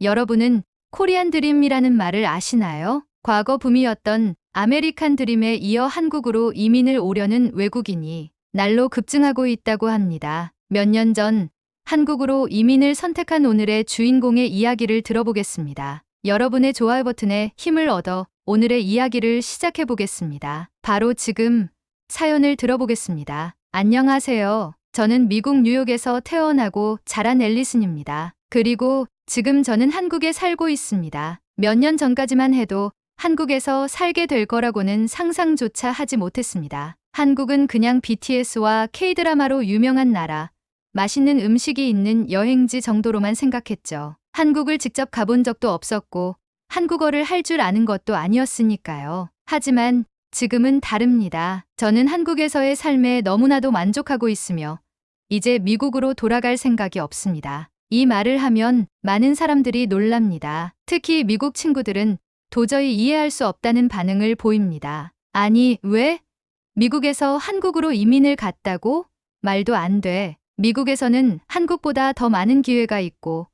여러분은 코리안 드림이라는 말을 아시나요? 과거 붐이었던 아메리칸 드림에 이어 한국으로 이민을 오려는 외국인이 날로 급증하고 있다고 합니다. 몇 년 전 한국으로 이민을 선택한 오늘의 주인공의 이야기를 들어보겠습니다. 여러분의 좋아요 버튼에 힘을 얻어 오늘의 이야기를 시작해 보겠습니다. 바로 지금 사연을 들어보겠습니다. 안녕하세요. 저는 미국 뉴욕에서 태어나고 자란 앨리슨입니다. 그리고 지금 저는 한국에 살고 있습니다. 몇 년 전까지만 해도 한국에서 살게 될 거라고는 상상조차 하지 못했습니다. 한국은 그냥 BTS와 K-드라마로 유명한 나라, 맛있는 음식이 있는 여행지 정도로만 생각했죠. 한국을 직접 가본 적도 없었고 한국어를 할 줄 아는 것도 아니었으니까요. 하지만 지금은 다릅니다. 저는 한국에서의 삶에 너무나도 만족하고 있으며 이제 미국으로 돌아갈 생각이 없습니다. 이 말을 하면 많은 사람들이 놀랍니다. 특히 미국 친구들은 도저히 이해할 수 없다는 반응을 보입니다. 아니, 왜? 미국에서 한국으로 이민을 갔다고? 말도 안 돼. 미국에서는 한국보다 더 많은 기회가 있고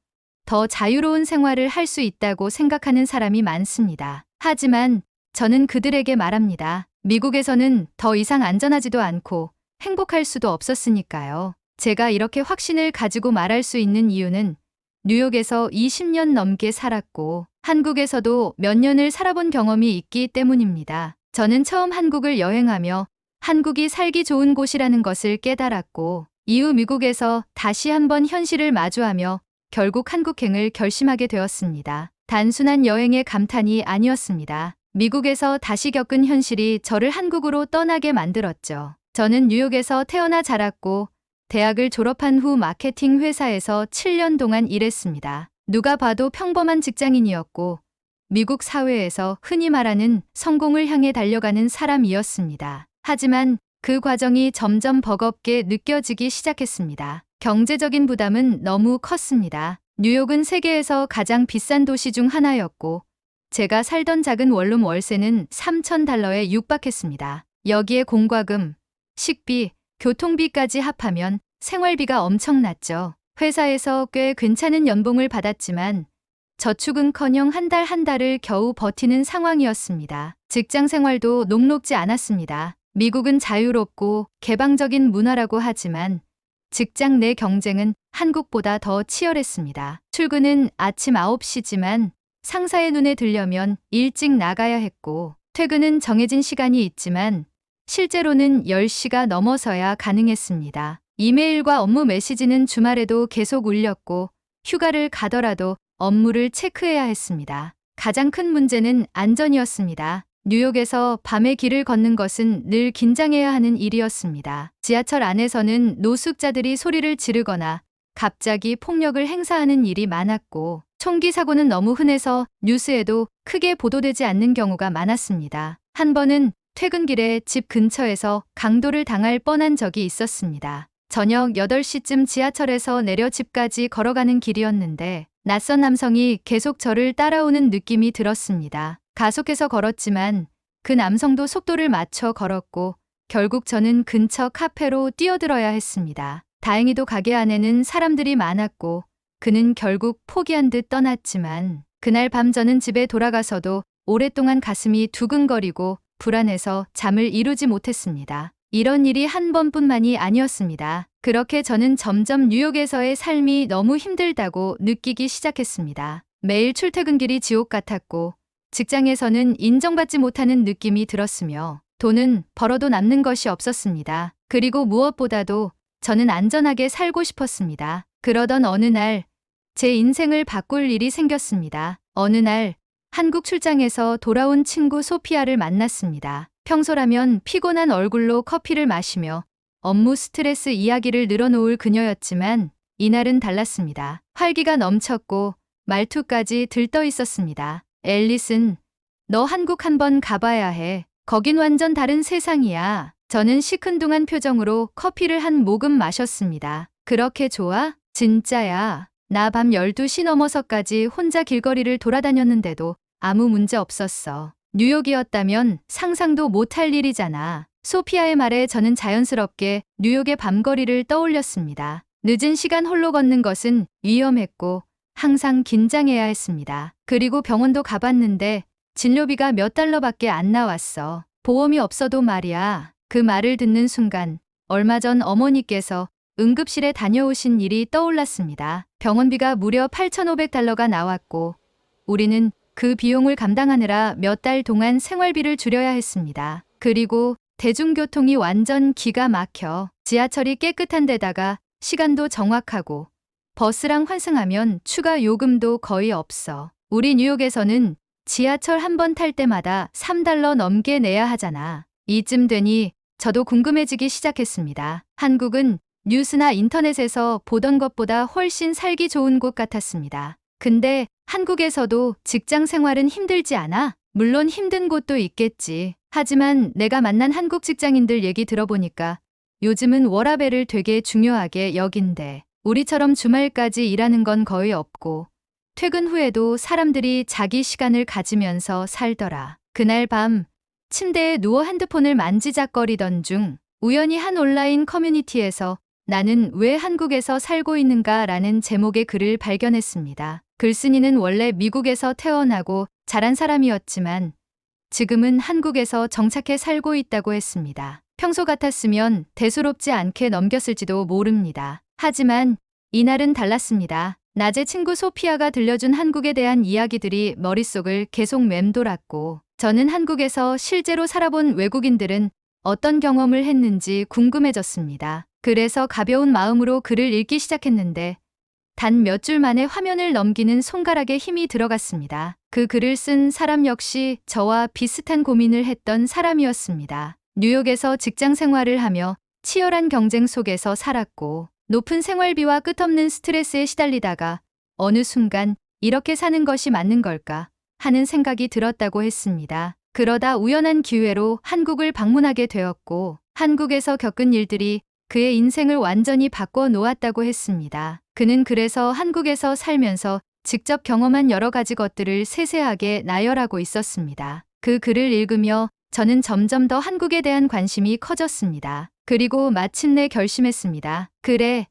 더 자유로운 생활을 할 수 있다고 생각하는 사람이 많습니다. 하지만 저는 그들에게 말합니다. 미국에서는 더 이상 안전하지도 않고 행복할 수도 없었으니까요. 제가 이렇게 확신을 가지고 말할 수 있는 이유는 뉴욕에서 20년 넘게 살았고 한국에서도 몇 년을 살아본 경험이 있기 때문입니다. 저는 처음 한국을 여행하며 한국이 살기 좋은 곳이라는 것을 깨달았고 이후 미국에서 다시 한번 현실을 마주하며 결국 한국행을 결심하게 되었습니다. 단순한 여행의 감탄이 아니었습니다. 미국에서 다시 겪은 현실이 저를 한국으로 떠나게 만들었죠. 저는 뉴욕에서 태어나 자랐고 대학을 졸업한 후 마케팅 회사에서 7년 동안 일했습니다. 누가 봐도 평범한 직장인이었고 미국 사회에서 흔히 말하는 성공을 향해 달려가는 사람이었습니다. 하지만 그 과정이 점점 버겁게 느껴지기 시작했습니다. 경제적인 부담은 너무 컸습니다. 뉴욕은 세계에서 가장 비싼 도시 중 하나였고 제가 살던 작은 원룸 월세는 $3,000에 육박했습니다. 여기에 공과금, 식비, 교통비까지 합하면 생활비가 엄청났죠. 회사에서 꽤 괜찮은 연봉을 받았지만 저축은커녕 한 달 한 달을 겨우 버티는 상황이었습니다. 직장 생활도 녹록지 않았습니다. 미국은 자유롭고 개방적인 문화라고 하지만 직장 내 경쟁은 한국보다 더 치열했습니다. 출근은 아침 9시지만 상사의 눈에 들려면 일찍 나가야 했고 퇴근은 정해진 시간이 있지만 실제로는 10시가 넘어서야 가능했습니다. 이메일과 업무 메시지는 주말에도 계속 울렸고 휴가를 가더라도 업무를 체크해야 했습니다. 가장 큰 문제는 안전이었습니다. 뉴욕에서 밤에 길을 걷는 것은 늘 긴장해야 하는 일이었습니다. 지하철 안에서는 노숙자들이 소리를 지르거나 갑자기 폭력을 행사하는 일이 많았고 총기 사고는 너무 흔해서 뉴스에도 크게 보도되지 않는 경우가 많았습니다. 한 번은 퇴근길에 집 근처에서 강도를 당할 뻔한 적이 있었습니다. 저녁 8시쯤 지하철에서 내려 집까지 걸어가는 길이었는데 낯선 남성이 계속 저를 따라오는 느낌이 들었습니다. 가속해서 걸었지만 그 남성도 속도를 맞춰 걸었고 결국 저는 근처 카페로 뛰어들어야 했습니다. 다행히도 가게 안에는 사람들이 많았고 그는 결국 포기한 듯 떠났지만 그날 밤 저는 집에 돌아가서도 오랫동안 가슴이 두근거리고 불안해서 잠을 이루지 못했습니다. 이런 일이 한 번뿐만이 아니었습니다. 그렇게 저는 점점 뉴욕에서의 삶이 너무 힘들다고 느끼기 시작했습니다. 매일 출퇴근길이 지옥 같았고 직장에서는 인정받지 못하는 느낌이 들었으며 돈은 벌어도 남는 것이 없었습니다. 그리고 무엇보다도 저는 안전하게 살고 싶었습니다. 그러던 어느 날 제 인생을 바꿀 일이 생겼습니다. 어느 날 한국 출장에서 돌아온 친구 소피아를 만났습니다. 평소라면 피곤한 얼굴로 커피를 마시며 업무 스트레스 이야기를 늘어놓을 그녀였지만 이날은 달랐습니다. 활기가 넘쳤고 말투까지 들떠 있었습니다. 앨리슨, 너 한국 한번 가봐야 해. 거긴 완전 다른 세상이야. 저는 시큰둥한 표정으로 커피를 한 모금 마셨습니다. 그렇게 좋아? 진짜야. 나 밤 12시 넘어서까지 혼자 길거리를 돌아다녔는데도 아무 문제 없었어. 뉴욕이었다면 상상도 못할 일이잖아. 소피아의 말에 저는 자연스럽게 뉴욕의 밤거리를 떠올렸습니다. 늦은 시간 홀로 걷는 것은 위험했고 항상 긴장해야 했습니다. 그리고 병원도 가봤는데 진료비가 몇 달러밖에 안 나왔어. 보험이 없어도 말이야. 그 말을 듣는 순간 얼마 전 어머니께서 응급실에 다녀오신 일이 떠올랐습니다. 병원비가 무려 8,500달러가 나왔고 우리는 그 비용을 감당하느라 몇 달 동안 생활비를 줄여야 했습니다. 그리고 대중교통이 완전 기가 막혀. 지하철이 깨끗한 데다가 시간도 정확하고 버스랑 환승하면 추가 요금도 거의 없어. 우리 뉴욕에서는 지하철 한 번 탈 때마다 3달러 넘게 내야 하잖아. 이쯤 되니 저도 궁금해지기 시작했습니다. 한국은 뉴스나 인터넷에서 보던 것보다 훨씬 살기 좋은 곳 같았습니다. 근데 한국에서도 직장 생활은 힘들지 않아? 물론 힘든 곳도 있겠지. 하지만 내가 만난 한국 직장인들 얘기 들어보니까 요즘은 워라밸을 되게 중요하게 여긴대. 우리처럼 주말까지 일하는 건 거의 없고 퇴근 후에도 사람들이 자기 시간을 가지면서 살더라. 그날 밤 침대에 누워 핸드폰을 만지작거리던 중 우연히 한 온라인 커뮤니티에서 나는 왜 한국에서 살고 있는가 라는 제목의 글을 발견했습니다. 글쓴이는 원래 미국에서 태어나고 자란 사람이었지만 지금은 한국에서 정착해 살고 있다고 했습니다. 평소 같았으면 대수롭지 않게 넘겼을지도 모릅니다. 하지만 이날은 달랐습니다. 낮에 친구 소피아가 들려준 한국에 대한 이야기들이 머릿속을 계속 맴돌았고 저는 한국에서 실제로 살아본 외국인들은 어떤 경험을 했는지 궁금해졌습니다. 그래서 가벼운 마음으로 글을 읽기 시작했는데 단 몇 줄 만에 화면을 넘기는 손가락에 힘이 들어갔습니다. 그 글을 쓴 사람 역시 저와 비슷한 고민을 했던 사람이었습니다. 뉴욕에서 직장 생활을 하며 치열한 경쟁 속에서 살았고 높은 생활비와 끝없는 스트레스에 시달리다가 어느 순간 이렇게 사는 것이 맞는 걸까 하는 생각이 들었다고 했습니다. 그러다 우연한 기회로 한국을 방문하게 되었고 한국에서 겪은 일들이 그의 인생을 완전히 바꿔 놓았다고 했습니다. 그는 그래서 한국에서 살면서 직접 경험한 여러 가지 것들을 세세하게 나열하고 있었습니다. 그 글을 읽으며 저는 점점 더 한국에 대한 관심이 커졌습니다. 그리고 마침내 결심했습니다. 그래,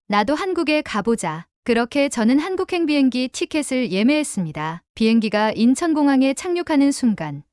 나도 한국에 가보자. 그렇게 저는 한국행 비행기 티켓을 예매했습니다. 비행기가 인천공항에 착륙하는 순간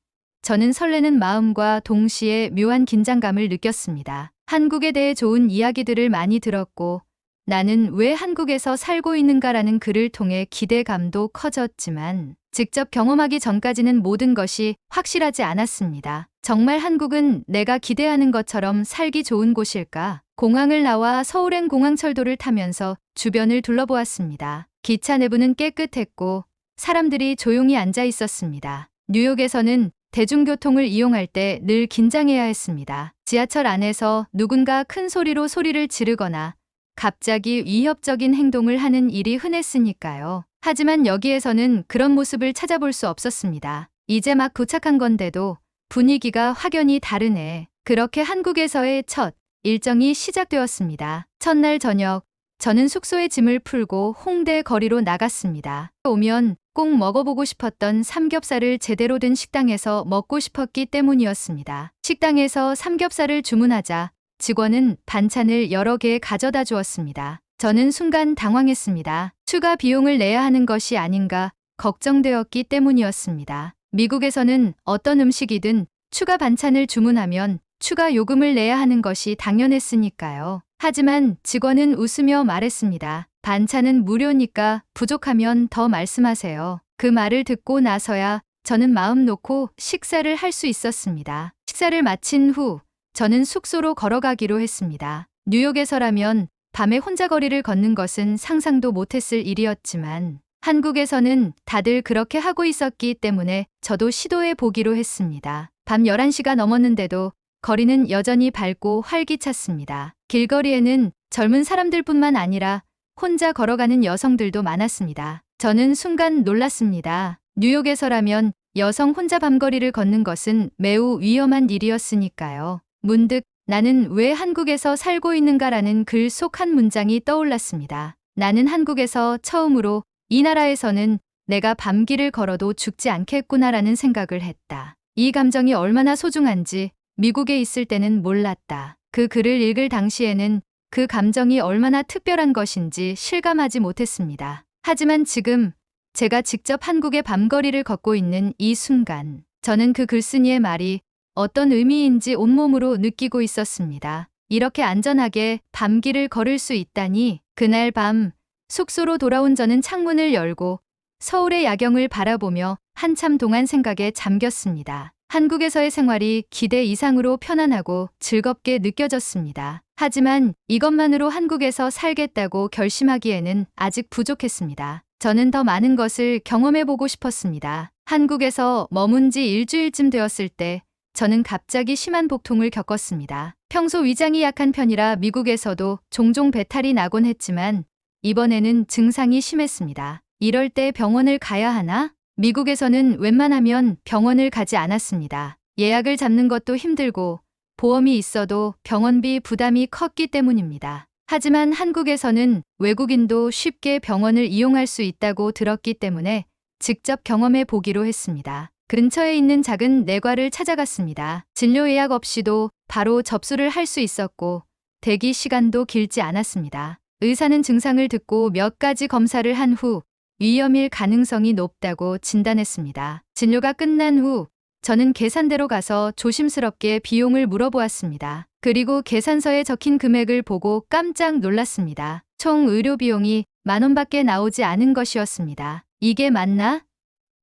저는 설레는 마음과 동시에 묘한 긴장감을 느꼈습니다. 한국에 대해 좋은 이야기들을 많이 들었고 나는 왜 한국에서 살고 있는가라는 글을 통해 기대감도 커졌지만 직접 경험하기 전까지는 모든 것이 확실하지 않았습니다. 정말 한국은 내가 기대하는 것처럼 살기 좋은 곳일까? 공항을 나와 서울행 공항철도를 타면서 주변을 둘러보았습니다. 기차 내부는 깨끗했고 사람들이 조용히 앉아 있었습니다. 뉴욕에서는 대중교통을 이용할 때 늘 긴장해야 했습니다. 지하철 안에서 누군가 큰 소리로 소리를 지르거나 갑자기 위협적인 행동을 하는 일이 흔했으니까요. 하지만 여기에서는 그런 모습을 찾아볼 수 없었습니다. 이제 막 도착한 건데도 분위기가 확연히 다르네. 그렇게 한국에서의 첫 일정이 시작되었습니다. 첫날 저녁, 저는 숙소에 짐을 풀고 홍대 거리로 나갔습니다. 오면 꼭 먹어보고 싶었던 삼겹살을 제대로 된 식당에서 먹고 싶었기 때문이었습니다. 식당에서 삼겹살을 주문하자 직원은 반찬을 여러 개 가져다 주었습니다. 저는 순간 당황했습니다. 추가 비용을 내야 하는 것이 아닌가 걱정되었기 때문이었습니다. 미국에서는 어떤 음식이든 추가 반찬을 주문하면 추가 요금을 내야 하는 것이 당연했으니까요. 하지만 직원은 웃으며 말했습니다. 반찬은 무료니까 부족하면 더 말씀하세요. 그 말을 듣고 나서야 저는 마음 놓고 식사를 할 수 있었습니다. 식사를 마친 후 저는 숙소로 걸어가기로 했습니다. 뉴욕에서라면 밤에 혼자 거리를 걷는 것은 상상도 못했을 일이었지만 한국에서는 다들 그렇게 하고 있었기 때문에 저도 시도해 보기로 했습니다. 밤 11시가 넘었는데도 거리는 여전히 밝고 활기찼습니다. 길거리에는 젊은 사람들뿐만 아니라 혼자 걸어가는 여성들도 많았습니다. 저는 순간 놀랐습니다. 뉴욕에서라면 여성 혼자 밤거리를 걷는 것은 매우 위험한 일이었으니까요. 문득 나는 왜 한국에서 살고 있는가라는 글 속 한 문장이 떠올랐습니다. 나는 한국에서 처음으로 이 나라에서는 내가 밤길을 걸어도 죽지 않겠구나라는 생각을 했다. 이 감정이 얼마나 소중한지 미국에 있을 때는 몰랐다. 그 글을 읽을 당시에는 그 감정이 얼마나 특별한 것인지 실감하지 못했습니다. 하지만 지금 제가 직접 한국의 밤거리를 걷고 있는 이 순간, 저는 그 글쓴이의 말이 어떤 의미인지 온몸으로 느끼고 있었습니다. 이렇게 안전하게 밤길을 걸을 수 있다니. 그날 밤 숙소로 돌아온 저는 창문을 열고 서울의 야경을 바라보며 한참 동안 생각에 잠겼습니다. 한국에서의 생활이 기대 이상으로 편안하고 즐겁게 느껴졌습니다. 하지만 이것만으로 한국에서 살겠다고 결심하기에는 아직 부족했습니다. 저는 더 많은 것을 경험해보고 싶었습니다. 한국에서 머문 지 일주일쯤 되었을 때 저는 갑자기 심한 복통을 겪었습니다. 평소 위장이 약한 편이라 미국에서도 종종 배탈이 나곤 했지만 이번에는 증상이 심했습니다. 이럴 때 병원을 가야 하나? 미국에서는 웬만하면 병원을 가지 않았습니다. 예약을 잡는 것도 힘들고 보험이 있어도 병원비 부담이 컸기 때문입니다. 하지만 한국에서는 외국인도 쉽게 병원을 이용할 수 있다고 들었기 때문에 직접 경험해 보기로 했습니다. 근처에 있는 작은 내과를 찾아갔습니다. 진료 예약 없이도 바로 접수를 할 수 있었고 대기 시간도 길지 않았습니다. 의사는 증상을 듣고 몇 가지 검사를 한 후 위염일 가능성이 높다고 진단했습니다. 진료가 끝난 후 저는 계산대로 가서 조심스럽게 비용을 물어보았습니다. 그리고 계산서에 적힌 금액을 보고 깜짝 놀랐습니다. 총 의료 비용이 10,000원밖에 나오지 않은 것이었습니다. 이게 맞나?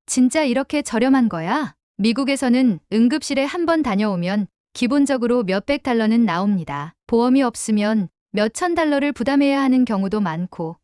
진짜 이렇게 저렴한 거야? 미국에서는 응급실에 한 번 다녀오면 기본적으로 몇백 달러는 나옵니다. 보험이 없으면 몇천 달러를 부담해야 하는 경우도 많고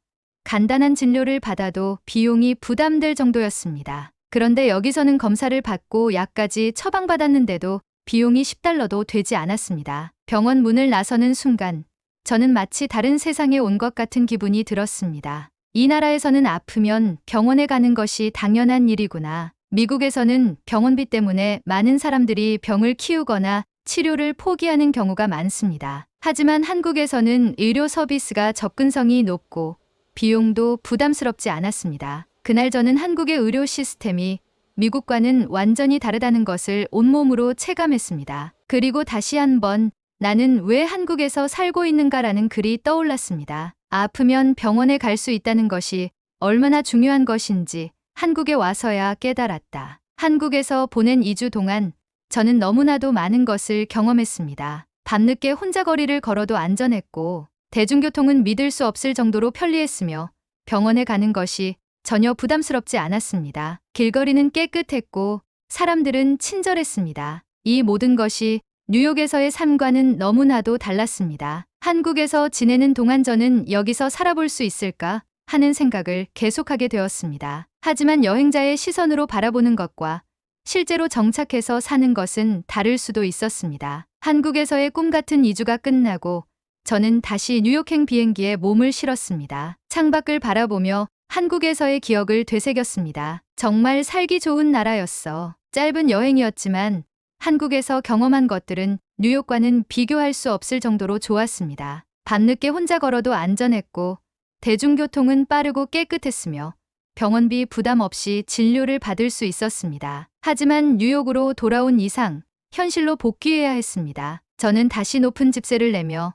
간단한 진료를 받아도 비용이 부담될 정도였습니다. 그런데 여기서는 검사를 받고 약까지 처방받았는데도 비용이 10달러도 되지 않았습니다. 병원 문을 나서는 순간 저는 마치 다른 세상에 온 것 같은 기분이 들었습니다. 이 나라에서는 아프면 병원에 가는 것이 당연한 일이구나. 미국에서는 병원비 때문에 많은 사람들이 병을 키우거나 치료를 포기하는 경우가 많습니다. 하지만 한국에서는 의료 서비스가 접근성이 높고 비용도 부담스럽지 않았습니다. 그날 저는 한국의 의료 시스템이 미국과는 완전히 다르다는 것을 온몸으로 체감했습니다. 그리고 다시 한번 나는 왜 한국에서 살고 있는가라는 글이 떠올랐습니다. 아프면 병원에 갈 수 있다는 것이 얼마나 중요한 것인지 한국에 와서야 깨달았다. 한국에서 보낸 2주 동안 저는 너무나도 많은 것을 경험했습니다. 밤늦게 혼자 거리를 걸어도 안전했고 대중교통은 믿을 수 없을 정도로 편리했으며 병원에 가는 것이 전혀 부담스럽지 않았습니다. 길거리는 깨끗했고 사람들은 친절했습니다. 이 모든 것이 뉴욕에서의 삶과는 너무나도 달랐습니다. 한국에서 지내는 동안 저는 여기서 살아볼 수 있을까 하는 생각을 계속하게 되었습니다. 하지만 여행자의 시선으로 바라보는 것과 실제로 정착해서 사는 것은 다를 수도 있었습니다. 한국에서의 꿈 같은 2주가 끝나고 저는 다시 뉴욕행 비행기에 몸을 실었습니다. 창밖을 바라보며 한국에서의 기억을 되새겼습니다. 정말 살기 좋은 나라였어. 짧은 여행이었지만 한국에서 경험한 것들은 뉴욕과는 비교할 수 없을 정도로 좋았습니다. 밤늦게 혼자 걸어도 안전했고 대중교통은 빠르고 깨끗했으며 병원비 부담 없이 진료를 받을 수 있었습니다. 하지만 뉴욕으로 돌아온 이상 현실로 복귀해야 했습니다. 저는 다시 높은 집세를 내며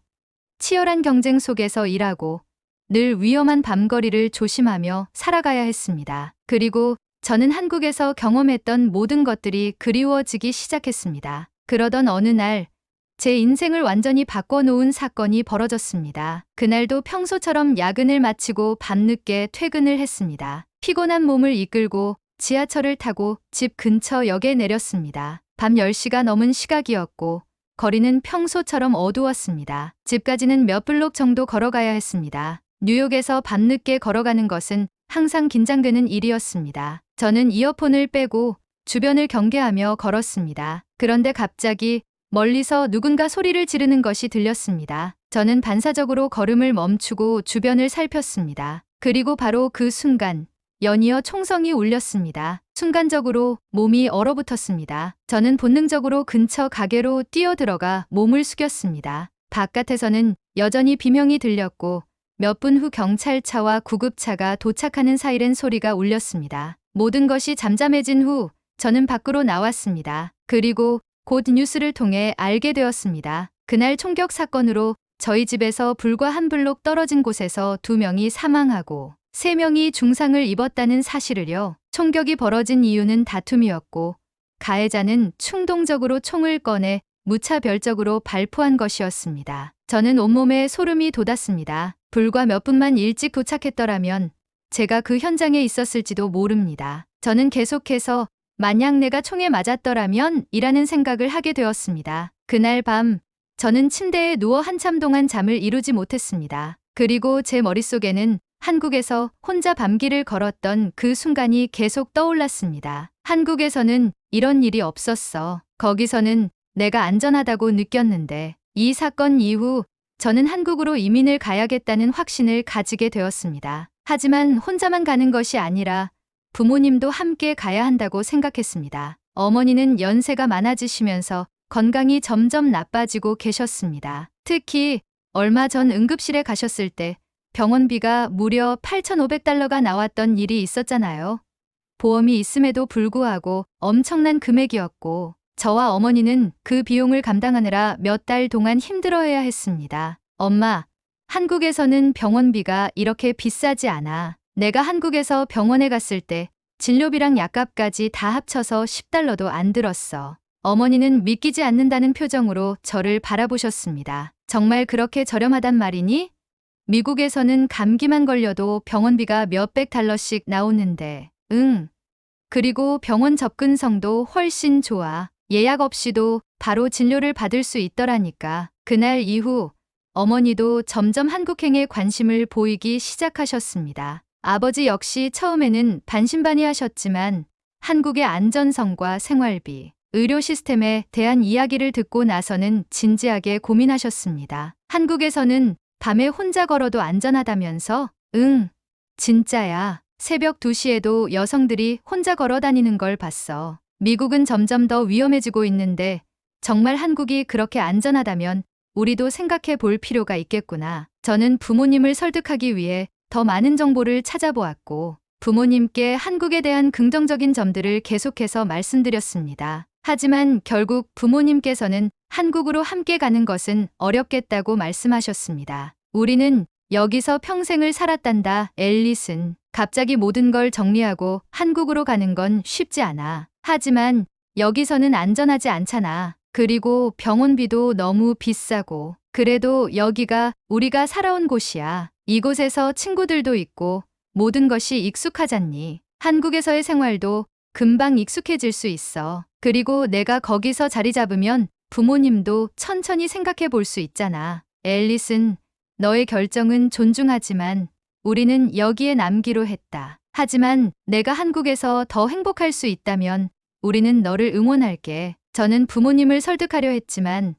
치열한 경쟁 속에서 일하고 늘 위험한 밤거리를 조심하며 살아가야 했습니다. 그리고 저는 한국에서 경험했던 모든 것들이 그리워지기 시작했습니다. 그러던 어느 날 제 인생을 완전히 바꿔놓은 사건이 벌어졌습니다. 그날도 평소처럼 야근을 마치고 밤늦게 퇴근을 했습니다. 피곤한 몸을 이끌고 지하철을 타고 집 근처 역에 내렸습니다. 밤 10시가 넘은 시각이었고 거리는 평소처럼 어두웠습니다. 집까지는 몇 블록 정도 걸어가야 했습니다. 뉴욕에서 밤늦게 걸어가는 것은 항상 긴장되는 일이었습니다. 저는 이어폰을 빼고 주변을 경계하며 걸었습니다. 그런데 갑자기 멀리서 누군가 소리를 지르는 것이 들렸습니다. 저는 반사적으로 걸음을 멈추고 주변을 살폈습니다. 그리고 바로 그 순간 연이어 총성이 울렸습니다. 순간적으로 몸이 얼어붙었습니다. 저는 본능적으로 근처 가게로 뛰어들어가 몸을 숙였습니다. 바깥에서는 여전히 비명이 들렸고 몇 분 후 경찰차와 구급차가 도착하는 사이렌 소리가 울렸습니다. 모든 것이 잠잠해진 후 저는 밖으로 나왔습니다. 그리고 곧 뉴스를 통해 알게 되었습니다. 그날 총격 사건으로 저희 집에서 불과 한 블록 떨어진 곳에서 2명이 사망하고 3명이 중상을 입었다는 사실을요. 총격이 벌어진 이유는 다툼이었고 가해자는 충동적으로 총을 꺼내 무차별적으로 발포한 것이었습니다. 저는 온몸에 소름이 돋았습니다. 불과 몇 분만 일찍 도착했더라면 제가 그 현장에 있었을지도 모릅니다. 저는 계속해서 만약 내가 총에 맞았더라면 이라는 생각을 하게 되었습니다. 그날 밤 저는 침대에 누워 한참 동안 잠을 이루지 못했습니다. 그리고 제 머릿속에는 한국에서 혼자 밤길을 걸었던 그 순간이 계속 떠올랐습니다. 한국에서는 이런 일이 없었어. 거기서는 내가 안전하다고 느꼈는데 이 사건 이후 저는 한국으로 이민을 가야겠다는 확신을 가지게 되었습니다. 하지만 혼자만 가는 것이 아니라 부모님도 함께 가야 한다고 생각했습니다. 어머니는 연세가 많아지시면서 건강이 점점 나빠지고 계셨습니다. 특히 얼마 전 응급실에 가셨을 때 병원비가 무려 8,500달러가 나왔던 일이 있었잖아요. 보험이 있음에도 불구하고 엄청난 금액이었고 저와 어머니는 그 비용을 감당하느라 몇 달 동안 힘들어해야 했습니다. 엄마, 한국에서는 병원비가 이렇게 비싸지 않아. 내가 한국에서 병원에 갔을 때 진료비랑 약값까지 다 합쳐서 10달러도 안 들었어. 어머니는 믿기지 않는다는 표정으로 저를 바라보셨습니다. 정말 그렇게 저렴하단 말이니? 미국에서는 감기만 걸려도 병원비가 몇백 달러씩 나오는데. 응. 그리고 병원 접근성도 훨씬 좋아. 예약 없이도 바로 진료를 받을 수 있더라니까. 그날 이후 어머니도 점점 한국행에 관심을 보이기 시작하셨습니다. 아버지 역시 처음에는 반신반의하셨지만 한국의 안전성과 생활비, 의료 시스템에 대한 이야기를 듣고 나서는 진지하게 고민하셨습니다. 한국에서는 밤에 혼자 걸어도 안전하다면서? 응, 진짜야. 새벽 2시에도 여성들이 혼자 걸어 다니는 걸 봤어. 미국은 점점 더 위험해지고 있는데 정말 한국이 그렇게 안전하다면 우리도 생각해 볼 필요가 있겠구나. 저는 부모님을 설득하기 위해 더 많은 정보를 찾아보았고 부모님께 한국에 대한 긍정적인 점들을 계속해서 말씀드렸습니다. 하지만 결국 부모님께서는 한국으로 함께 가는 것은 어렵겠다고 말씀하셨습니다. 우리는 여기서 평생을 살았단다, 앨리슨. 갑자기 모든 걸 정리하고 한국으로 가는 건 쉽지 않아. 하지만 여기서는 안전하지 않잖아. 그리고 병원비도 너무 비싸고. 그래도 여기가 우리가 살아온 곳이야. 이곳에서 친구들도 있고 모든 것이 익숙하잖니. 한국에서의 생활도 금방 익숙해질 수 있어. 그리고 내가 거기서 자리 잡으면 부모님도 천천히 생각해 볼 수 있잖아. 앨리슨, 너의 결정은 존중하지만 우리는 여기에 남기로 했다. 하지만 내가 한국에서 더 행복할 수 있다면 우리는 너를 응원할게. 저는 부모님을 설득하려 했지만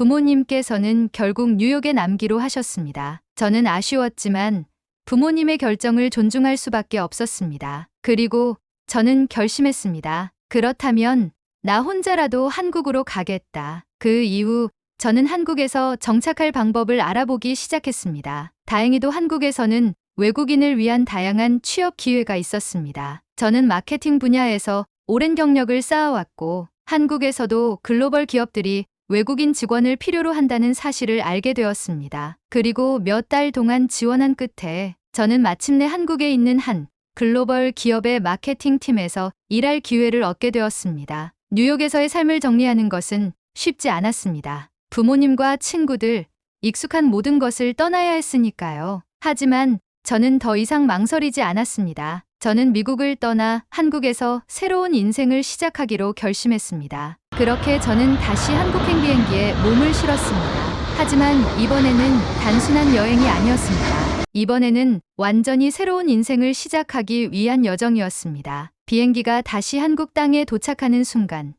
부모님께서는 결국 뉴욕에 남기로 하셨습니다. 저는 아쉬웠지만 부모님의 결정을 존중할 수밖에 없었습니다. 그리고 저는 결심했습니다. 그렇다면 나 혼자라도 한국으로 가겠다. 그 이후 저는 한국에서 정착할 방법을 알아보기 시작했습니다. 다행히도 한국에서는 외국인을 위한 다양한 취업 기회가 있었습니다. 저는 마케팅 분야에서 오랜 경력을 쌓아왔고 한국에서도 글로벌 기업들이 외국인 직원을 필요로 한다는 사실을 알게 되었습니다. 그리고 몇 달 동안 지원한 끝에 저는 마침내 한국에 있는 한 글로벌 기업의 마케팅 팀에서 일할 기회를 얻게 되었습니다. 뉴욕에서의 삶을 정리하는 것은 쉽지 않았습니다. 부모님과 친구들, 익숙한 모든 것을 떠나야 했으니까요. 하지만 저는 더 이상 망설이지 않았습니다. 저는 미국을 떠나 한국에서 새로운 인생을 시작하기로 결심했습니다. 그렇게 저는 다시 한국행 비행기에 몸을 실었습니다. 하지만 이번에는 단순한 여행이 아니었습니다. 이번에는 완전히 새로운 인생을 시작하기 위한 여정이었습니다. 비행기가 다시 한국 땅에 도착하는 순간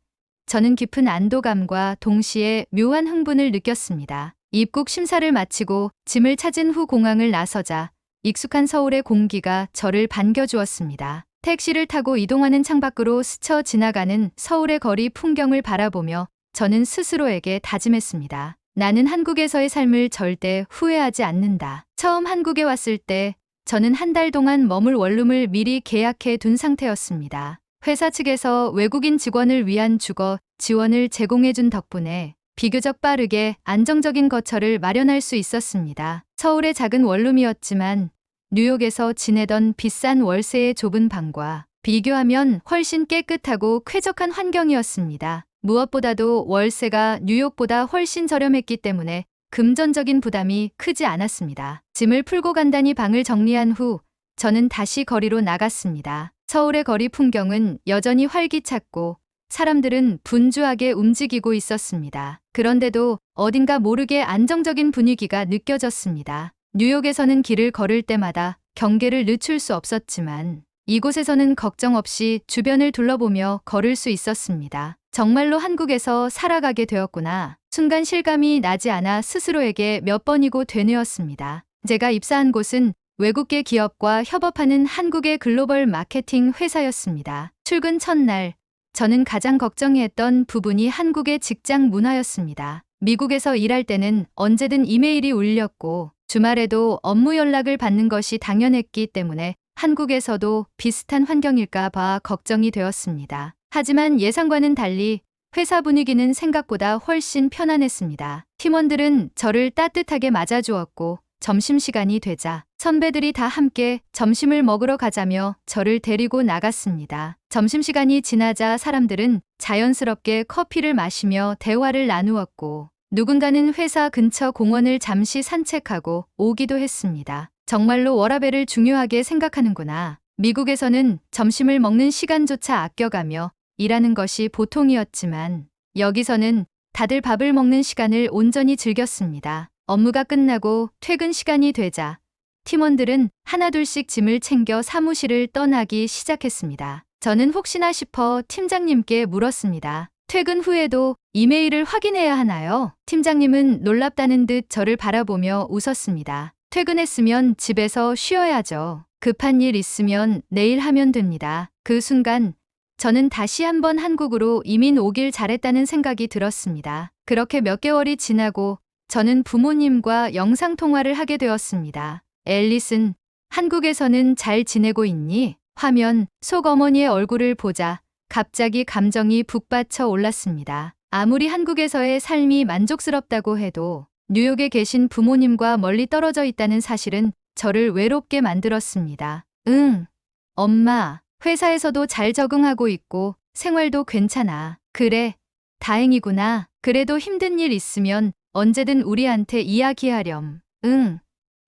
저는 깊은 안도감과 동시에 묘한 흥분을 느꼈습니다. 입국 심사를 마치고 짐을 찾은 후 공항을 나서자 익숙한 서울의 공기가 저를 반겨주었습니다. 택시를 타고 이동하는 창밖으로 스쳐 지나가는 서울의 거리 풍경을 바라보며 저는 스스로에게 다짐했습니다. 나는 한국에서의 삶을 절대 후회하지 않는다. 처음 한국에 왔을 때 저는 한 달 동안 머물 원룸을 미리 계약해 둔 상태였습니다. 회사 측에서 외국인 직원을 위한 주거 지원을 제공해 준 덕분에 비교적 빠르게 안정적인 거처를 마련할 수 있었습니다. 서울의 작은 원룸이었지만 뉴욕에서 지내던 비싼 월세의 좁은 방과 비교하면 훨씬 깨끗하고 쾌적한 환경이었습니다. 무엇보다도 월세가 뉴욕보다 훨씬 저렴했기 때문에 금전적인 부담이 크지 않았습니다. 짐을 풀고 간단히 방을 정리한 후 저는 다시 거리로 나갔습니다. 서울의 거리 풍경은 여전히 활기찼고 사람들은 분주하게 움직이고 있었습니다. 그런데도 어딘가 모르게 안정적인 분위기가 느껴졌습니다. 뉴욕에서는 길을 걸을 때마다 경계를 늦출 수 없었지만 이곳에서는 걱정 없이 주변을 둘러보며 걸을 수 있었습니다. 정말로 한국에서 살아가게 되었구나. 순간 실감이 나지 않아 스스로에게 몇 번이고 되뇌었습니다. 제가 입사한 곳은 외국계 기업과 협업하는 한국의 글로벌 마케팅 회사였습니다. 출근 첫날 저는 가장 걱정했던 부분이 한국의 직장 문화였습니다. 미국에서 일할 때는 언제든 이메일이 울렸고 주말에도 업무 연락을 받는 것이 당연했기 때문에 한국에서도 비슷한 환경일까 봐 걱정이 되었습니다. 하지만 예상과는 달리 회사 분위기는 생각보다 훨씬 편안했습니다. 팀원들은 저를 따뜻하게 맞아주었고 점심시간이 되자 선배들이 다 함께 점심을 먹으러 가자며 저를 데리고 나갔습니다. 점심시간이 지나자 사람들은 자연스럽게 커피를 마시며 대화를 나누었고 누군가는 회사 근처 공원을 잠시 산책하고 오기도 했습니다. 정말로 워라밸을 중요하게 생각하는구나. 미국에서는 점심을 먹는 시간조차 아껴가며 일하는 것이 보통이었지만 여기서는 다들 밥을 먹는 시간을 온전히 즐겼습니다. 업무가 끝나고 퇴근 시간이 되자 팀원들은 하나둘씩 짐을 챙겨 사무실을 떠나기 시작했습니다. 저는 혹시나 싶어 팀장님께 물었습니다. 퇴근 후에도 이메일을 확인해야 하나요? 팀장님은 놀랍다는 듯 저를 바라보며 웃었습니다. 퇴근했으면 집에서 쉬어야죠. 급한 일 있으면 내일 하면 됩니다. 그 순간 저는 다시 한번 한국으로 이민 오길 잘했다는 생각이 들었습니다. 그렇게 몇 개월이 지나고 저는 부모님과 영상통화를 하게 되었습니다. 앨리슨, 한국에서는 잘 지내고 있니? 화면 속 어머니의 얼굴을 보자 갑자기 감정이 북받쳐 올랐습니다. 아무리 한국에서의 삶이 만족스럽다고 해도 뉴욕에 계신 부모님과 멀리 떨어져 있다는 사실은 저를 외롭게 만들었습니다. 응, 엄마, 회사에서도 잘 적응하고 있고 생활도 괜찮아. 그래, 다행이구나. 그래도 힘든 일 있으면 언제든 우리한테 이야기하렴. 응,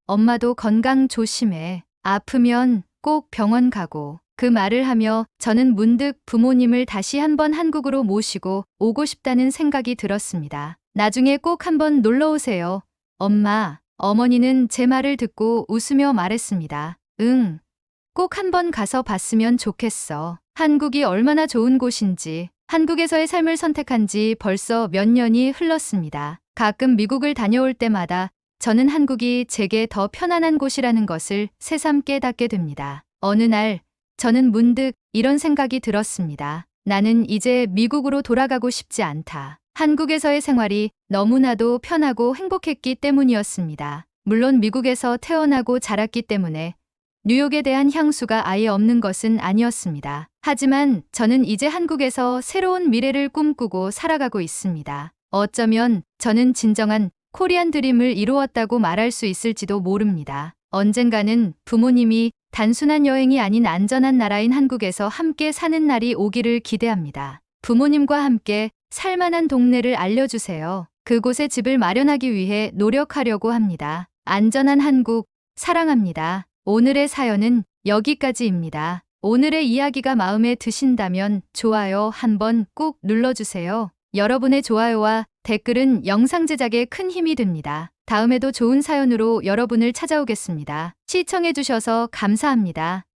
엄마도 건강 조심해. 아프면 꼭 병원 가고. 그 말을 하며 저는 문득 부모님을 다시 한번 한국으로 모시고 오고 싶다는 생각이 들었습니다. 나중에 꼭 한번 놀러 오세요. 엄마, 어머니는 제 말을 듣고 웃으며 말했습니다. 응, 꼭 한번 가서 봤으면 좋겠어. 한국이 얼마나 좋은 곳인지. 한국에서의 삶을 선택한 지 벌써 몇 년이 흘렀습니다. 가끔 미국을 다녀올 때마다 저는 한국이 제게 더 편안한 곳이라는 것을 새삼 깨닫게 됩니다. 어느 날 저는 문득 이런 생각이 들었습니다. 나는 이제 미국으로 돌아가고 싶지 않다. 한국에서의 생활이 너무나도 편하고 행복했기 때문이었습니다. 물론 미국에서 태어나고 자랐기 때문에 뉴욕에 대한 향수가 아예 없는 것은 아니었습니다. 하지만 저는 이제 한국에서 새로운 미래를 꿈꾸고 살아가고 있습니다. 어쩌면 저는 진정한 코리안 드림을 이루었다고 말할 수 있을지도 모릅니다. 언젠가는 부모님이 단순한 여행이 아닌 안전한 나라인 한국에서 함께 사는 날이 오기를 기대합니다. 부모님과 함께 살만한 동네를 알려주세요. 그곳에 집을 마련하기 위해 노력하려고 합니다. 안전한 한국, 사랑합니다. 오늘의 사연은 여기까지입니다. 오늘의 이야기가 마음에 드신다면 좋아요 한번 꾹 눌러주세요. 여러분의 좋아요와 댓글은 영상 제작에 큰 힘이 됩니다. 다음에도 좋은 사연으로 여러분을 찾아오겠습니다. 시청해주셔서 감사합니다.